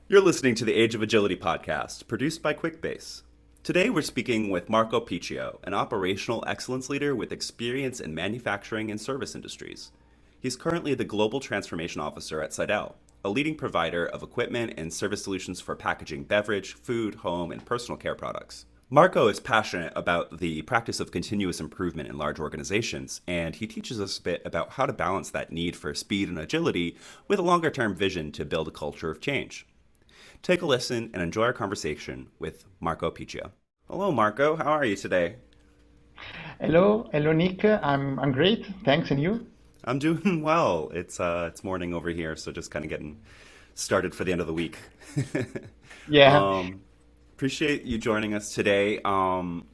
You're listening to the Age of Agility podcast, produced by QuickBase. Today we're speaking with Marco Piccio, an operational excellence leader with experience in manufacturing and service industries. He's currently the Global Transformation Officer at Sidel, a leading provider of equipment and service solutions for packaging beverage, food, home, and personal care products. Marco is passionate about the practice of continuous improvement in large organizations, and he teaches us a bit about how to balance that need for speed and agility with a longer-term vision to build a culture of change. Take a listen and enjoy our conversation with Marco Piccio. Hello, Marco. How are you today? Hello, Nick. I'm great. Thanks, and you? I'm doing well. It's morning over here, so just kind of getting started for the end of the week. Yeah. um, Appreciate you joining us today. We've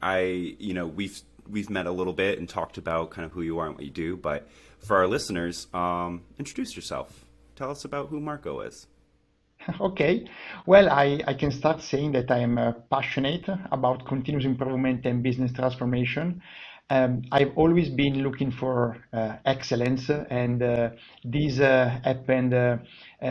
met a little bit and talked about kind of who you are and what you do, but for our listeners, introduce yourself. Tell us about who Marco is. Okay. Well, I can start saying that I am passionate about continuous improvement and business transformation. I've always been looking for excellence, and this happened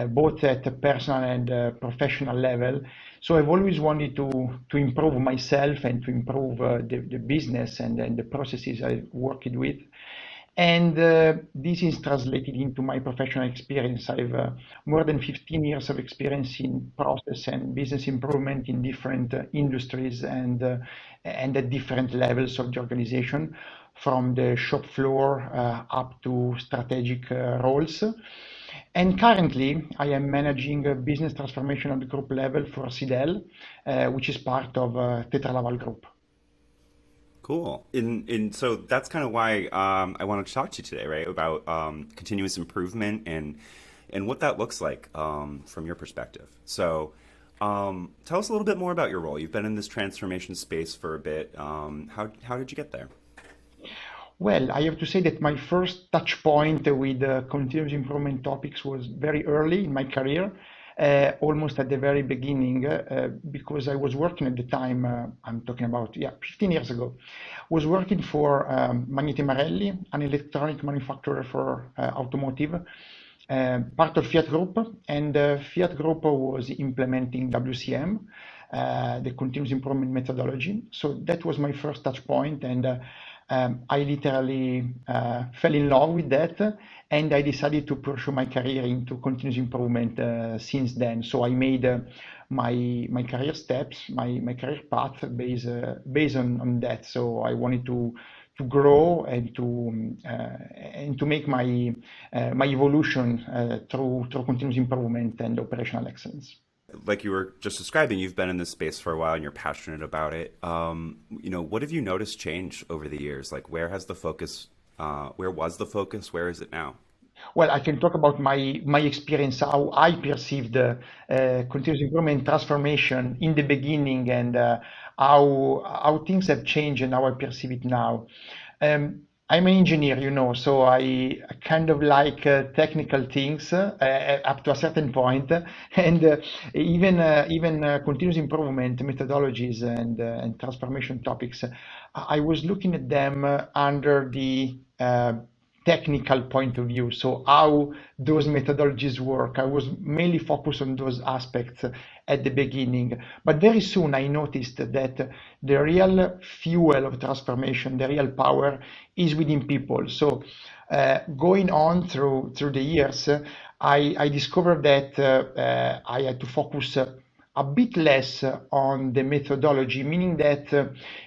both at a personal and professional level. So I've always wanted to improve myself and to improve the business and the processes I worked with. And this is translated into my professional experience. I've more than 15 years of experience in process and business improvement in different industries and at different levels of the organization, from the shop floor up to strategic roles. And currently, I am managing a business transformation at the group level for Sidel, which is part of Tetra Laval Group. Cool. And so that's kind of why I wanted to talk to you today, right? About continuous improvement and what that looks like from your perspective. So tell us a little bit more about your role. You've been in this transformation space for a bit. How did you get there? Well, I have to say that my first touch point with continuous improvement topics was very early in my career, almost at the very beginning, because I was working at the time, I'm talking about, yeah, 15 years ago, was working for Magneti Marelli, an electronic manufacturer for automotive, part of Fiat Group, and Fiat Group was implementing WCM, the continuous improvement methodology. So that was my first touch point, and I literally fell in love with that, and I decided to pursue my career into continuous improvement since then. So I made my career steps, my career path based on that. So I wanted to grow and to make my evolution through continuous improvement and operational excellence. Like you were just describing, you've been in this space for a while and you're passionate about it. What have you noticed change over the years? Like, where has the focus? Where was the focus? Where is it now? Well, I can talk about my experience, how I perceived continuous improvement transformation in the beginning, and how things have changed and how I perceive it now. I'm an engineer, so I kind of like technical things up to a certain point, and even continuous improvement methodologies and transformation topics. I was looking at them under the technical point of view. So how those methodologies work. I was mainly focused on those aspects at the beginning. But very soon I noticed that the real fuel of transformation, the real power is within people. So going on through the years, I discovered that I had to focus a bit less on the methodology, meaning that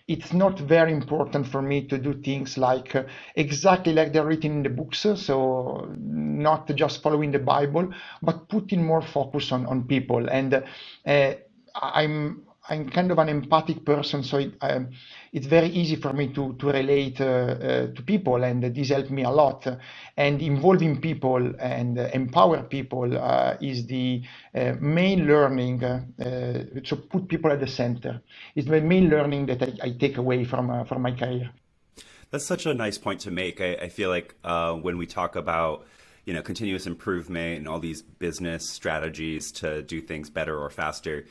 it's not very important for me to do things like exactly like they're written in the books, so not just following the Bible, but putting more focus on people. And I'm kind of an empathic person, so it's very easy for me to relate to people, and this helped me a lot. And involving people and empower people is the main learning. So put people at the center is the main learning that I take away from my career. That's such a nice point to make. I feel like when we talk about continuous improvement and all these business strategies to do things better or faster,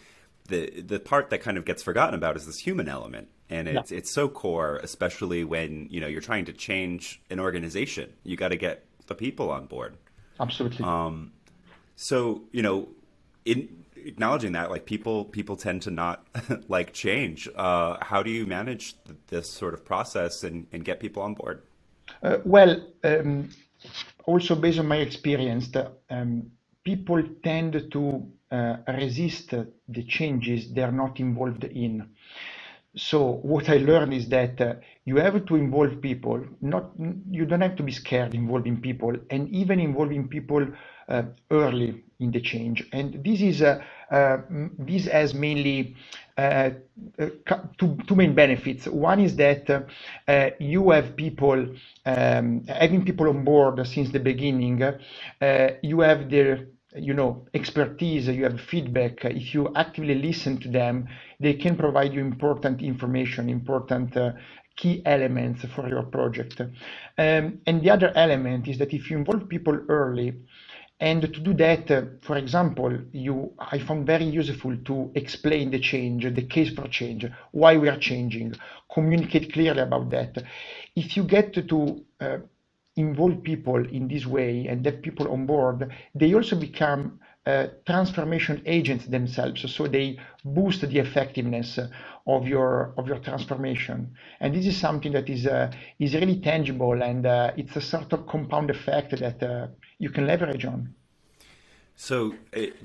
the part that kind of gets forgotten about is this human element, and Yeah, it's so core, especially when you're trying to change an organization. You got to get the people on board. absolutely. So in acknowledging that, like people tend to not like change. How do you manage this sort of process and get people on board? Well, also based on my experience, people tend to resist the changes they're not involved in. So what I learned is that you have to involve people. Not you don't have to be scared involving people, and even involving people early in the change. And this has mainly two main benefits. One is that you have people having people on board since the beginning. You have their expertise, you have feedback. If you actively listen to them, they can provide you important information, important key elements for your project. And the other element is that if you involve people early, and to do that, for example, I found very useful to explain the change, the case for change, why we are changing, communicate clearly about that. If you get to involve people in this way and have people on board, they also become transformation agents themselves. So they boost the effectiveness of your transformation. And this is something that is really tangible, and it's a sort of compound effect that you can leverage on. So,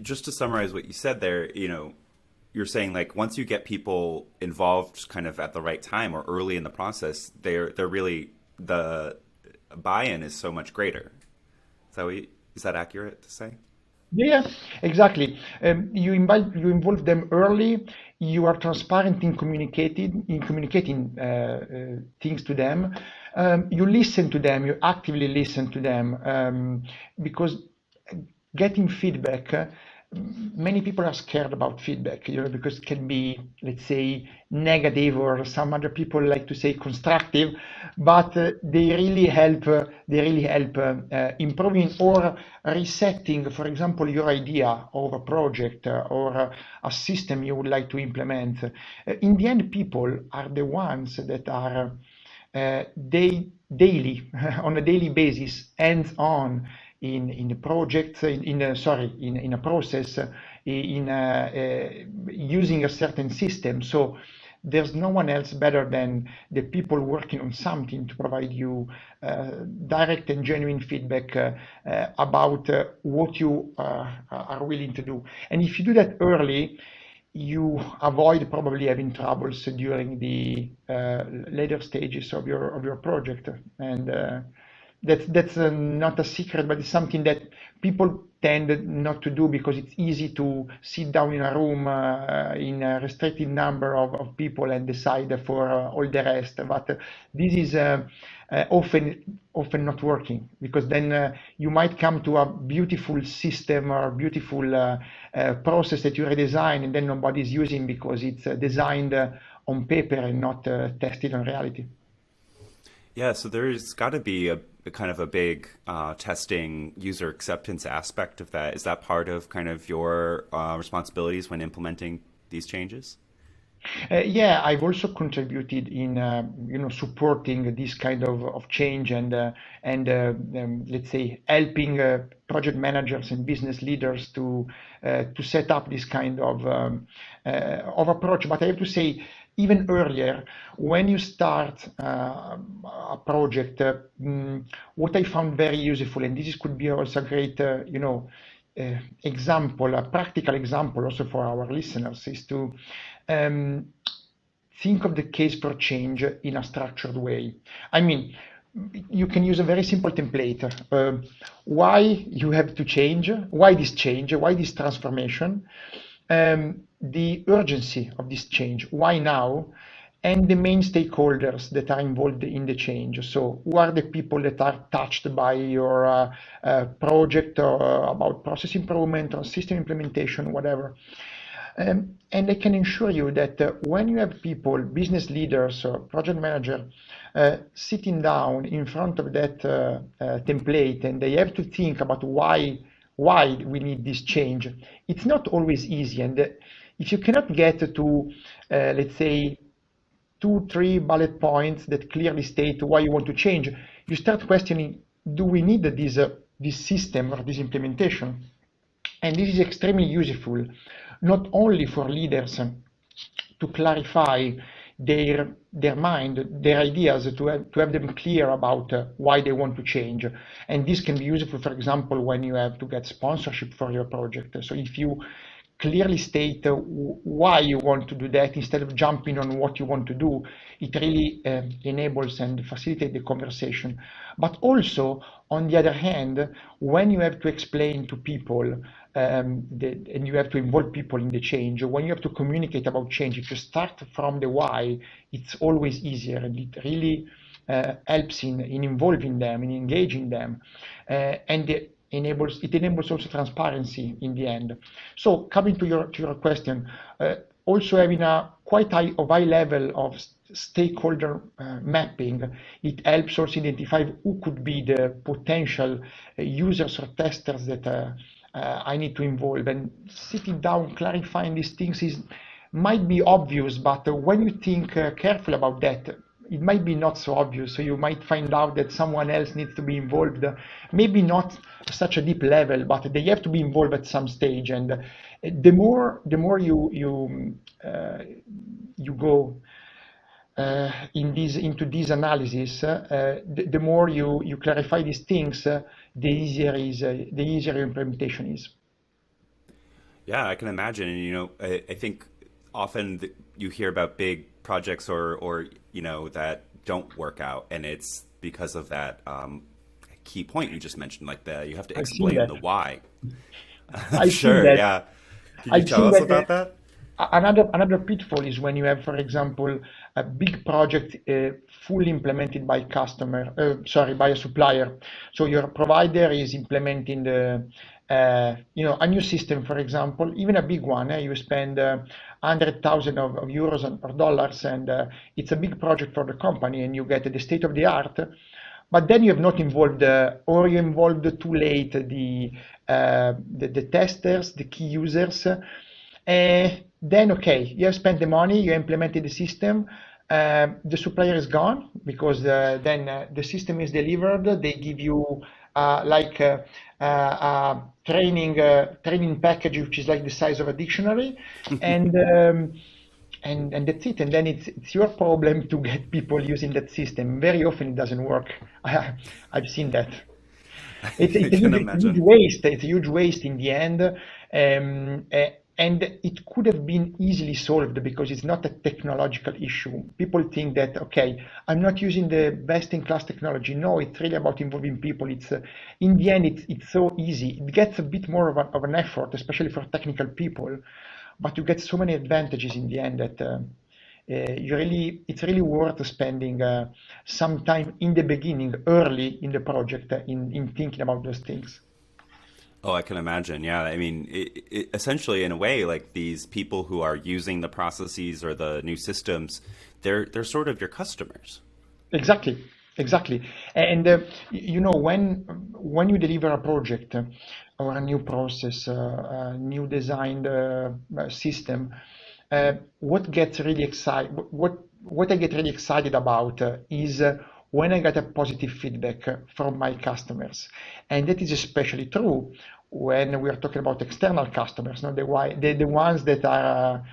just to summarize what you said there, you're saying like once you get people involved kind of at the right time or early in the process, they're really the buy-in is so much greater. Is that accurate to say? Yeah, exactly. You involve them early. You are transparent in communicating things to them. You listen to them. You actively listen to them because getting feedback. Many people are scared about feedback, because it can be, let's say, negative, or some other people like to say constructive, but they really help. Improving or resetting, for example, your idea of a project or a system you would like to implement. In the end, people are the ones that are daily, on a daily basis, hands-on in the project, in a process, using a certain system. So there's no one else better than the people working on something to provide you direct and genuine feedback about what you are willing to do. And if you do that early, you avoid probably having troubles during the later stages of your project. And that's not a secret, but it's something that people tend not to do because it's easy to sit down in a room in a restricted number of people and decide for all the rest. But this is often not working, because then you might come to a beautiful system or beautiful process that you redesign, and then nobody's using because it's designed on paper and not tested on reality. Yeah, so there's got to be a kind of a big testing user acceptance aspect of that. Is that part of kind of your responsibilities when implementing these changes? Yeah, I've also contributed in supporting this kind of change, and let's say helping project managers and business leaders to set up this kind of approach. But I have to say, even earlier, when you start a project, what I found very useful, and this could be also a great example, a practical example also for our listeners, is to think of the case for change in a structured way. I mean, you can use a very simple template. Why you have to change, why this change, why this transformation, the urgency of this change, why now, and the main stakeholders that are involved in the change. So who are the people that are touched by your project, or about process improvement or system implementation, whatever. And I can assure you that when you have people, business leaders or project manager, sitting down in front of that template, and they have to think about why we need this change, it's not always easy. And if you cannot get to, let's say, 2, 3 bullet points that clearly state why you want to change, you start questioning, do we need this system or this implementation? And this is extremely useful not only for leaders to clarify their mind, their ideas, to have them clear about why they want to change. And this can be useful, for example, when you have to get sponsorship for your project. So if you clearly state why you want to do that instead of jumping on what you want to do, it really enables and facilitates the conversation. But also, on the other hand, when you have to explain to people and you have to involve people in the change, when you have to communicate about change, if you start from the why, it's always easier, and it really helps in involving them, in engaging them, and it enables also transparency in the end. So coming to your question, also having a quite high level of stakeholder mapping, it helps also identify who could be the potential users or testers that I need to involve. And sitting down, clarifying these things might be obvious, but when you think carefully about that, it might be not so obvious. So you might find out that someone else needs to be involved, maybe not such a deep level, but they have to be involved at some stage. And the more you go into this analysis, the more you clarify these things, the easier your implementation is. Yeah, I can imagine. And, I think often you hear about big projects or that don't work out, and it's because of that key point you just mentioned, like you have to I've seen explain that. the why. I've seen Sure, that. yeah. Can you I've tell seen us that. about that? Another pitfall is when you have, for example, a big project fully implemented by by a supplier. So your provider is implementing a new system, for example, even a big one. You spend 100,000 of euros or dollars, and it's a big project for the company, and you get the state of the art. But then you have not involved, or you involved too late the testers, the key users. Then okay, you have spent the money, you implemented the system. The supplier is gone because then the system is delivered. They give you like training package which is like the size of a dictionary, and and that's it. And then it's your problem to get people using that system. Very often it doesn't work. I've seen that. I can It's a huge imagine. waste. It's a huge waste in the end, and it could have been easily solved because it's not a technological issue. People think that okay, I'm not using the best-in-class technology. No, it's really about involving people. It's in the end, it's so easy. It gets a bit more of an effort, especially for technical people, but you get so many advantages in the end that. It's really worth spending some time in the beginning, early in the project, in thinking about those things. Oh, I can imagine. Yeah, I mean, essentially, in a way, like these people who are using the processes or the new systems, they're sort of your customers. Exactly, exactly. And when you deliver a project or a new process, a new designed system, what gets really excited, what I get really excited about is when I get a positive feedback from my customers, and that is especially true when we are talking about external customers, not the ones that are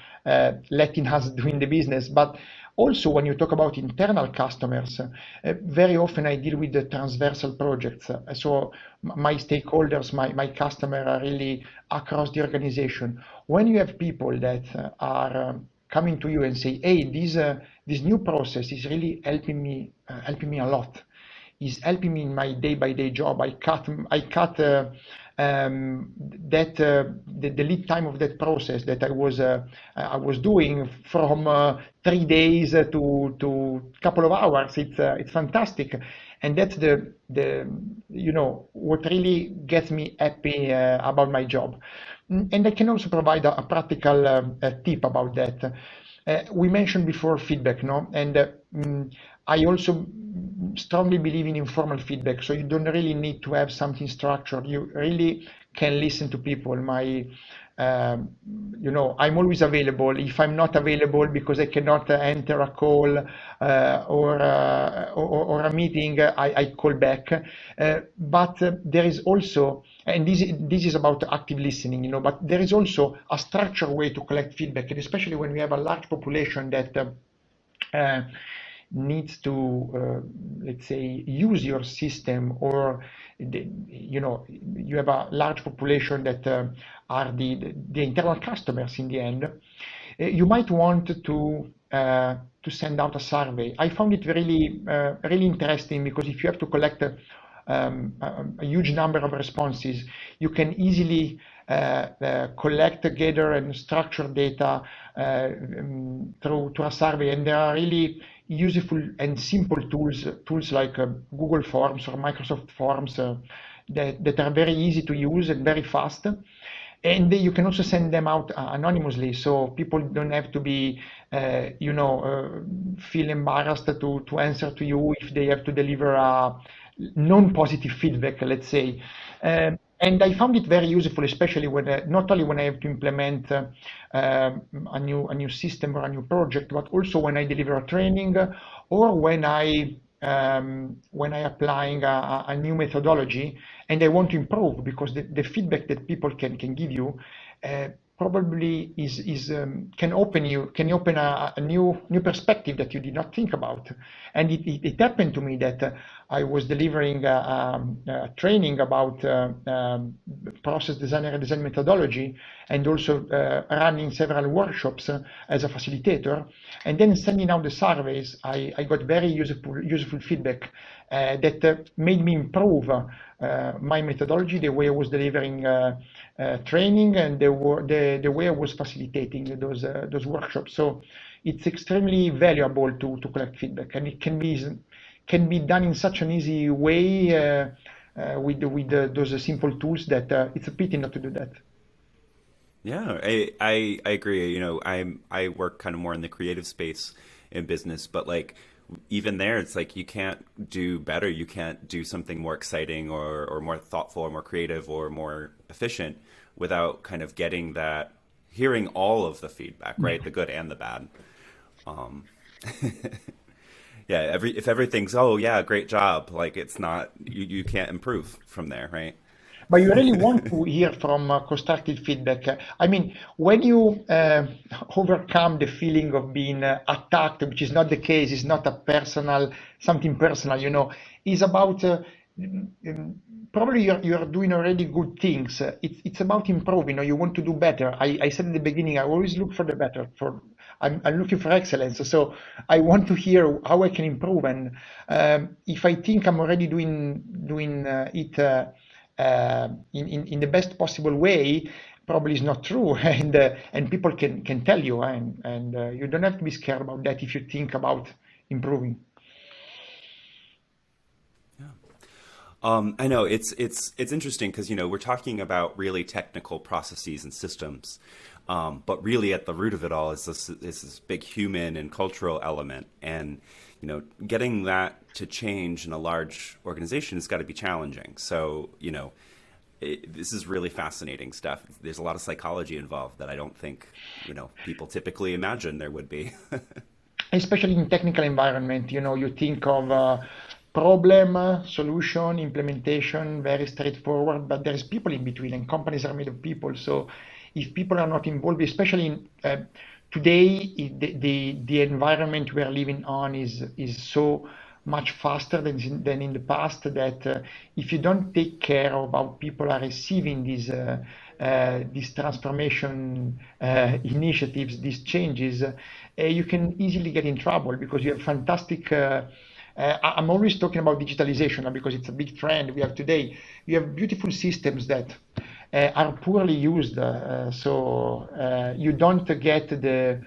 letting us doing the business, but also when you talk about internal customers, very often I deal with the transversal projects. So my stakeholders, my customer are really across the organization. When you have people that are coming to you and say, "Hey, this new process is really helping me a lot. Is helping me in my day-by-day job. I cut the lead time of that process that I was doing from 3 days to couple of hours. It's fantastic, and that's the what really gets me happy about my job. And I can also provide a practical tip about that. We mentioned before feedback, no? And I also strongly believe in informal feedback, so you don't really need to have something structured. You really can listen to people. Um, I'm always available. If I'm not available because I cannot enter a call or a meeting, I call back. But there is also, and this is about active listening, but there is also a structured way to collect feedback, and especially when we have a large population that uh, needs to, let's say, use your system, or you have a large population that are the internal customers in the end. You might want to send out a survey. I found it really interesting, because if you have to collect a huge number of responses, you can easily collect, gather, and structure data through to a survey, and there are really useful and simple tools like Google Forms or Microsoft Forms that are very easy to use and very fast. And you can also send them out anonymously, so people don't have to be, feel embarrassed to answer to you if they have to deliver a non-positive feedback, let's say. And I found it very useful, especially when not only when I have to implement a new system or a new project, but also when I deliver a training, or when I applying a new methodology and I want to improve, because the feedback that people can give you uh, probably can open a new perspective that you did not think about. And it happened to me that I was delivering a training about process design and design methodology, and also running several workshops as a facilitator, and then sending out the surveys. I got very useful feedback that made me improve my methodology, the way I was delivering training, and the way I was facilitating those workshops. So it's extremely valuable to collect feedback, and it can be done in such an easy way with those simple tools that it's a pity not to do that. Yeah, I agree. I work kind of more in the creative space in business, but like even there, it's like you can't do better. You can't do something more exciting or more thoughtful or more creative or more efficient without kind of getting that, hearing all of the feedback, right? The good and the bad. Um, yeah, if everything's, oh yeah, great job, like it's not, you can't improve from there, right? But you really want to hear from constructive feedback. I mean, when you overcome the feeling of being attacked, which is not the case, it's not a something personal, it's about probably you're doing already good things. It's about improving, you want to do better. I said in the beginning, I always look for the better. I'm looking for excellence, so I want to hear how I can improve. And if I think I'm already doing it in the best possible way, probably is not true. And people can tell you, and you don't have to be scared about that if you think about improving. I know it's interesting because we're talking about really technical processes and systems, but really at the root of it all is this big human and cultural element, and getting that to change in a large organization has got to be challenging. So this is really fascinating stuff. There's a lot of psychology involved that I don't think people typically imagine there would be. Especially in technical environment, you think of problem, solution, implementation, very straightforward, but there's people in between, and companies are made of people. So if people are not involved, especially today, the environment we are living on is so much faster than in the past, that if you don't take care of how people are receiving these transformation initiatives, these changes, you can easily get in trouble, because you have fantastic. I'm always talking about digitalization because it's a big trend we have today. You have beautiful systems that are poorly used, so you don't get the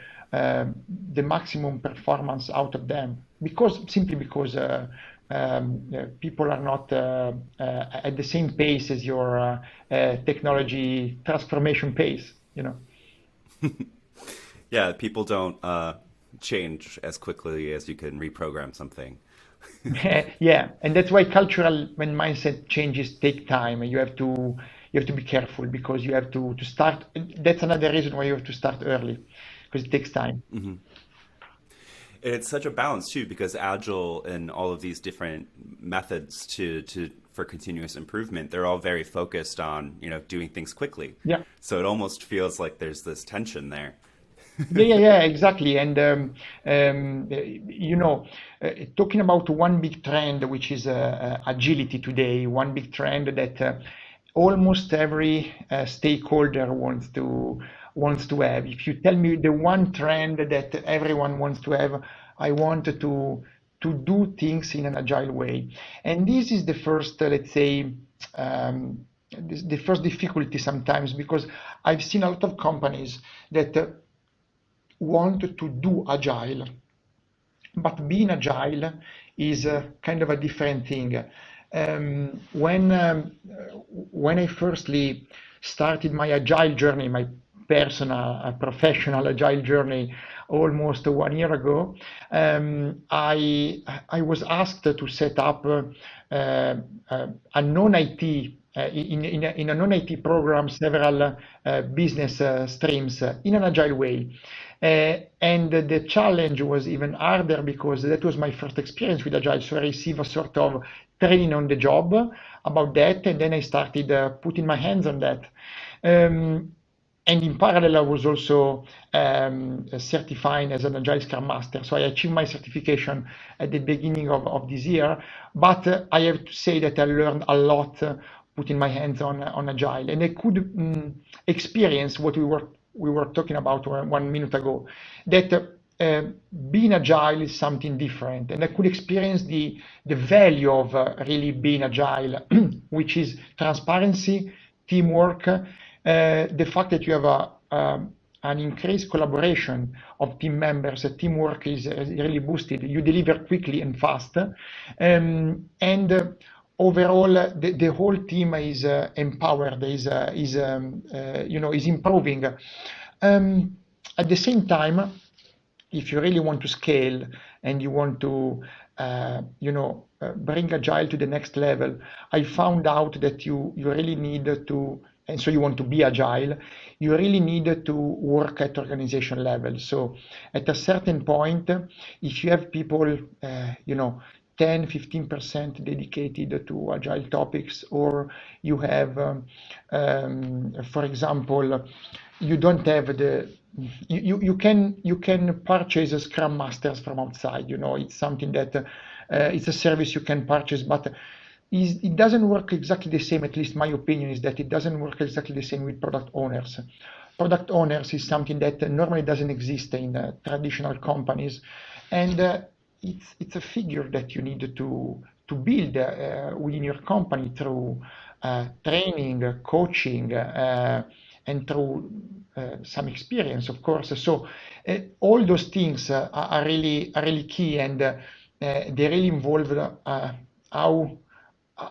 maximum performance out of them, simply because people are not at the same pace as your technology transformation pace. Yeah, people don't change as quickly as you can reprogram something. Yeah, and that's why cultural when mindset changes take time. You have to be careful because you have to start. That's another reason why you have to start early because it takes time. It's such a balance too, because Agile and all of these different methods to for continuous improvement, they're all very focused on, doing things quickly. Yeah. So it almost feels like there's this tension there. Yeah, exactly. And talking about one big trend, which is agility today, one big trend that almost every stakeholder wants to have. If you tell me the one trend that everyone wants to have, I want to do things in an agile way. And this is the first, let's say, the first difficulty sometimes because I've seen a lot of companies that want to do agile, but being agile is kind of a different thing. When I firstly started my agile journey, my personal, professional agile journey, almost 1 year ago, I was asked to set up a non-IT in a non-IT program, several business streams in an agile way. And the challenge was even harder because that was my first experience with Agile. So I received a sort of training on the job about that, and then I started putting my hands on that. Um, and in parallel, I was also certifying as an Agile Scrum Master. So I achieved my certification at the beginning of this year. But I have to say that I learned a lot putting my hands on Agile, and I could experience what we were talking about 1 minute ago. That being agile is something different, and I could experience the value of really being agile, which is transparency, teamwork, the fact that you have an increased collaboration of team members, teamwork is really boosted. You deliver quickly and fast, and overall the whole team is empowered, is improving. At the same time, if you really want to scale and you want to bring agile to the next level, I found out that you really need to, and so you want to be agile, you really need to work at organization level. So at a certain point, if you have people 10-15% dedicated to agile topics, or you have for example, you don't have you can purchase a scrum masters from outside. It's something that it's a service you can purchase, but it doesn't work exactly the same. At least my opinion is that it doesn't work exactly the same with product owners. Product owners is something that normally doesn't exist in traditional companies, and it's a figure that you need to build within your company through training, coaching, and through some experience, of course. So all those things are really key, and they really involve how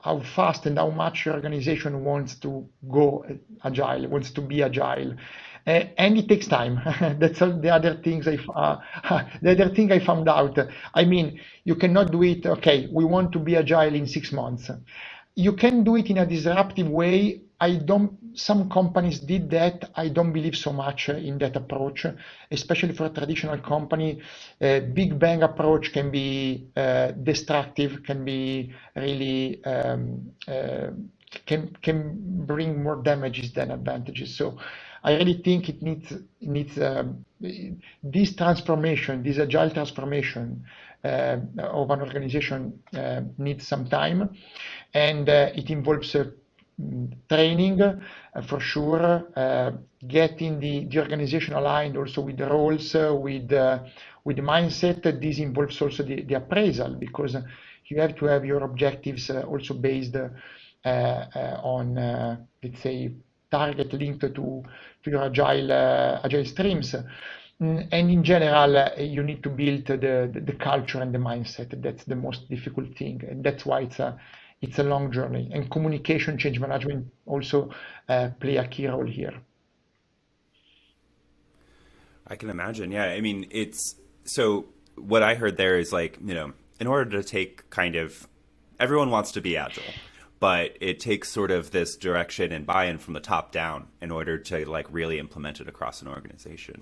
how fast and how much your organization wants to go agile, wants to be agile. And it takes time. That's all the other things the other thing I found out. I mean, you cannot do it. Okay, we want to be agile in 6 months. You can do it in a disruptive way. I don't. Some companies did that. I don't believe so much in that approach, especially for a traditional company. Big bang approach can be destructive, can be really can bring more damages than advantages. So I really think it needs this transformation, this agile transformation of an organization needs some time, and it involves training for sure, getting the organization aligned also with the roles, with the mindset. This involves also the appraisal, because you have to have your objectives also based on, let's say, target linked to your agile streams. And in general, you need to build the culture and the mindset. That's the most difficult thing, and that's why it's a long journey. And communication, change management also play a key role here. I can imagine. Yeah. I mean, it's so what I heard there is like, in order to take kind of everyone wants to be agile, but it takes sort of this direction and buy-in from the top down in order to like really implement it across an organization.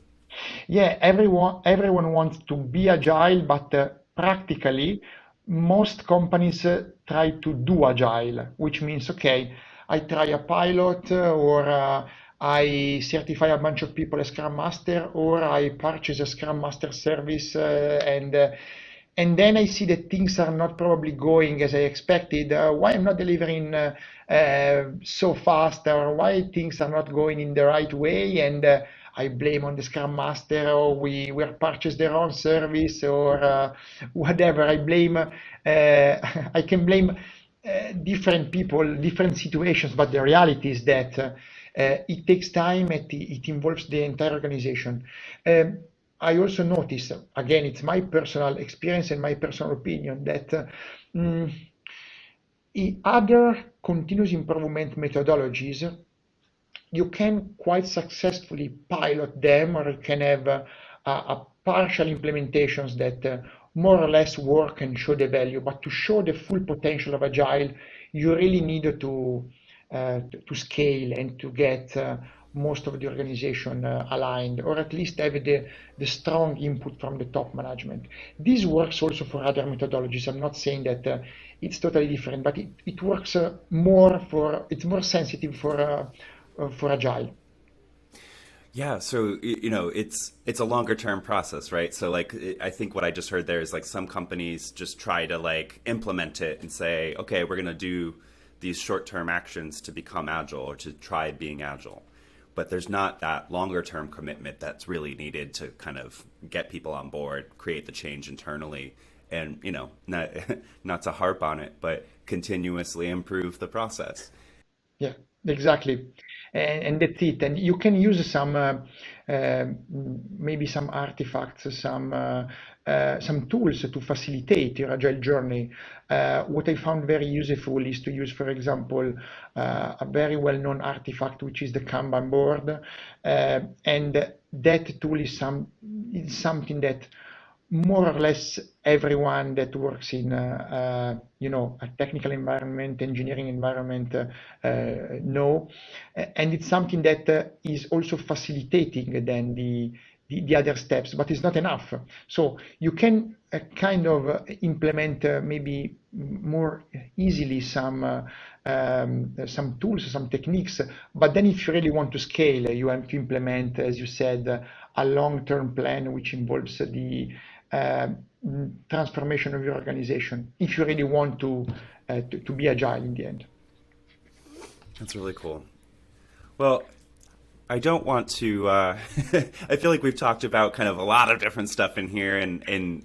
Yeah, everyone wants to be agile, but practically, most companies try to do agile, which means, okay, I try a pilot, or I certify a bunch of people as Scrum Master, or I purchase a Scrum Master service, and then I see that things are not probably going as I expected. Why I'm not delivering so fast, or why things are not going in the right way, and I blame on the Scrum Master, or we were purchased the wrong service, or whatever. I can blame different people, different situations, but the reality is that it takes time, it involves the entire organization. Um, I also notice, again, it's my personal experience and my personal opinion, that mm, in other continuous improvement methodologies, you can quite successfully pilot them, or you can have a partial implementations that more or less work and show the value. But to show the full potential of Agile, you really need to scale and to get most of the organization aligned, or at least have the strong input from the top management. This works also for other methodologies. I'm not saying that it's totally different, but it works it's more sensitive for Agile. Yeah, so you know, it's a longer term process, right? So like I think what I just heard there is like some companies just try to like implement it and say, okay, we're going to do these short-term actions to become agile or to try being agile. But there's not that longer term commitment that's really needed to kind of get people on board, create the change internally, and you know, not not to harp on it, but continuously improve the process. Yeah, exactly. And that's it. And you can use maybe some artifacts, some tools to facilitate your agile journey. What I found very useful is to use, for example, a very well-known artifact, which is the Kanban board. And that tool is something that more or less everyone that works in a technical environment, engineering environment know. And it's something that is also facilitating then the other steps, but it's not enough. So you can kind of implement maybe more easily some tools, some techniques, but then if you really want to scale, you have to implement, as you said, a long-term plan which involves the uh, transformation of your organization if you really want to be agile in the end. That's really cool. Well, I don't want to. I feel like we've talked about kind of a lot of different stuff in here, and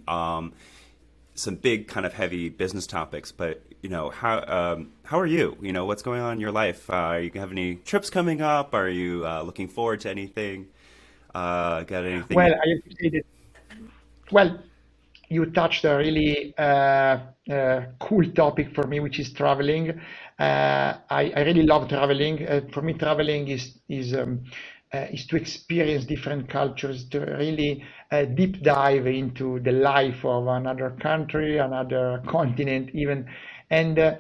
some big kind of heavy business topics. But you know, how are you? You know, what's going on in your life? You have any trips coming up? Are you looking forward to anything? Got anything? Well, I have to say that, well, you touched a really cool topic for me, which is traveling. I really love traveling. For me, traveling is to experience different cultures, to really deep dive into the life of another country, another continent, even. And uh,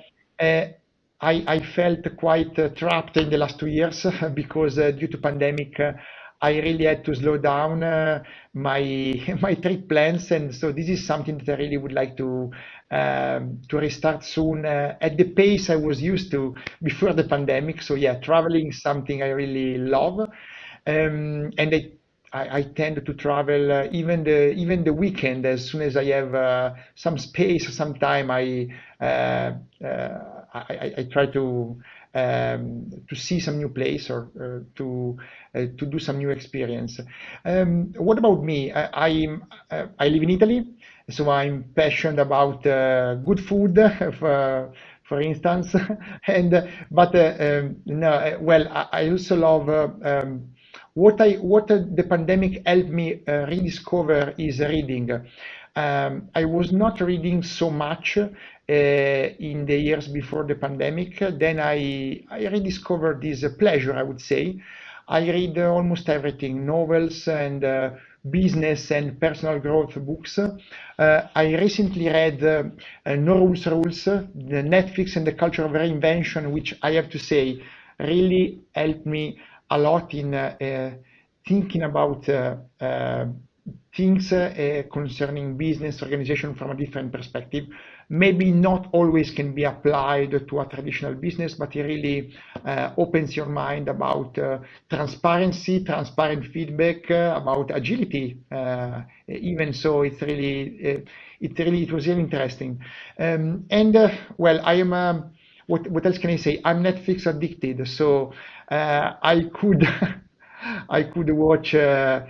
I felt quite trapped in the last 2 years because due to pandemic, I really had to slow down my my trip plans, and so this is something that I really would like to restart soon at the pace I was used to before the pandemic. So yeah, traveling is something I really love, and I tend to travel even the weekend as soon as I have some space, some time. I try to see some new place, or to do some new experience. What about me? I live in Italy, so I'm passionate about good food, for instance, and but no, well, I also love. What the pandemic helped me rediscover is reading. I was not reading so much in the years before the pandemic. Then I rediscovered this pleasure, I would say. I read almost everything, novels and business and personal growth books. I recently read No Rules Rules, the Netflix and the Culture of Reinvention, which I have to say really helped me a lot in thinking about things concerning business organization from a different perspective. Maybe not always can be applied to a traditional business, but it really opens your mind about transparency, transparent feedback, about agility. Even so, it was really interesting. Well, I am. What else can I say? I'm Netflix addicted, so I could I could watch well,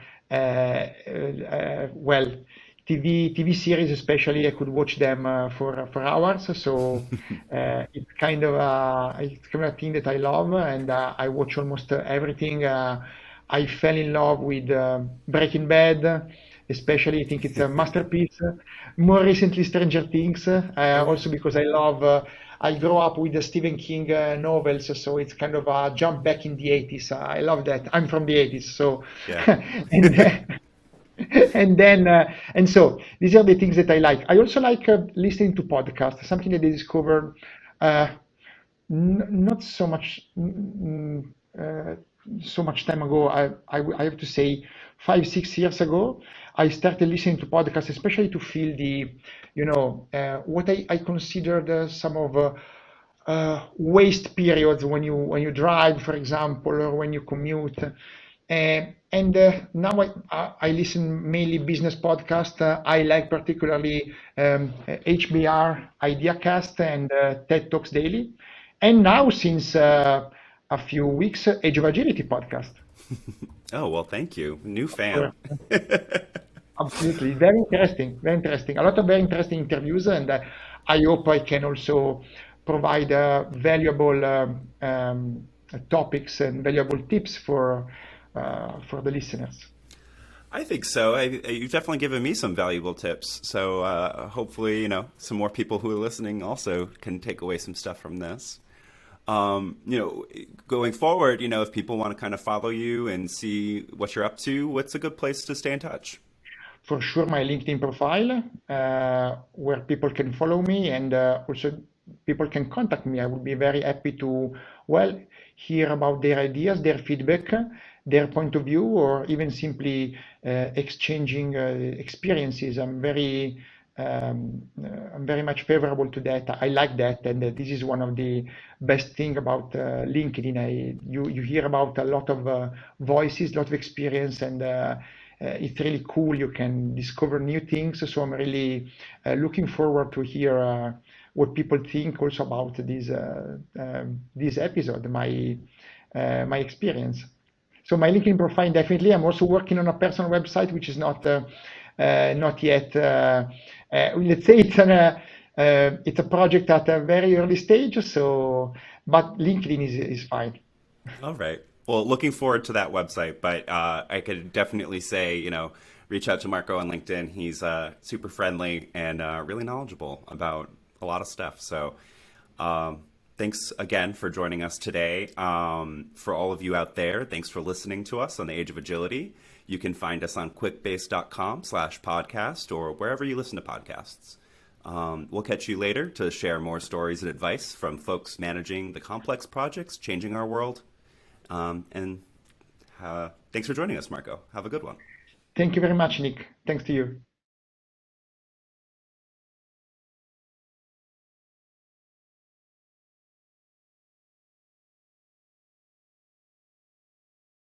TV series especially. I could watch them for hours. So it's kind of a thing that I love, and I watch almost everything. I fell in love with Breaking Bad, especially. I think it's a masterpiece. More recently, Stranger Things, Okay. also because I grew up with the Stephen King novels, so it's kind of a jump back in the 80s. I love that. I'm from the 80s, so Yeah. and and so these are the things that I like. I also like listening to podcasts, something that I discovered uh, not so much so much time ago. I have to say 5 6 years ago I started listening to podcasts, especially to feel what I considered some of waste periods when you drive, for example, or when you commute. And now I listen mainly business podcast. I like particularly HBR IdeaCast and TED Talks Daily. And now, since a few weeks, Age of Agility podcast. Oh, well, thank you. New Of fan. course. Absolutely. Very interesting. Very interesting. A lot of very interesting interviews, and I hope I can also provide valuable topics and valuable tips for the listeners. I think so. You've definitely given me some valuable tips. So hopefully, some more people who are listening also can take away some stuff from this. Going forward, if people want to kind of follow you and see what you're up to, what's a good place to stay in touch? For sure, my LinkedIn profile, where people can follow me, and also people can contact me. I would be very happy to, well, hear about their ideas, their feedback, their point of view, or even simply exchanging experiences. I'm very much favorable to that. I like that, and this is one of the best thing about LinkedIn. You hear about a lot of voices, a lot of experience, and it's really cool. You can discover new things. So I'm really looking forward to hear what people think also about this episode, my experience. So my LinkedIn profile definitely. I'm also working on a personal website, which is not yet. Let's say it's a project at a very early stage. So, but LinkedIn is fine. All right. Well, looking forward to that website, but I could definitely say, reach out to Marco on LinkedIn. He's super friendly and really knowledgeable about a lot of stuff. So thanks again for joining us today. For all of you out there, thanks for listening to us on the Age of Agility. You can find us on quickbase.com/podcast or wherever you listen to podcasts. We'll catch you later to share more stories and advice from folks managing the complex projects changing our world. And thanks for joining us, Marco. Have a good one. Thank you very much, Nick. Thanks to you.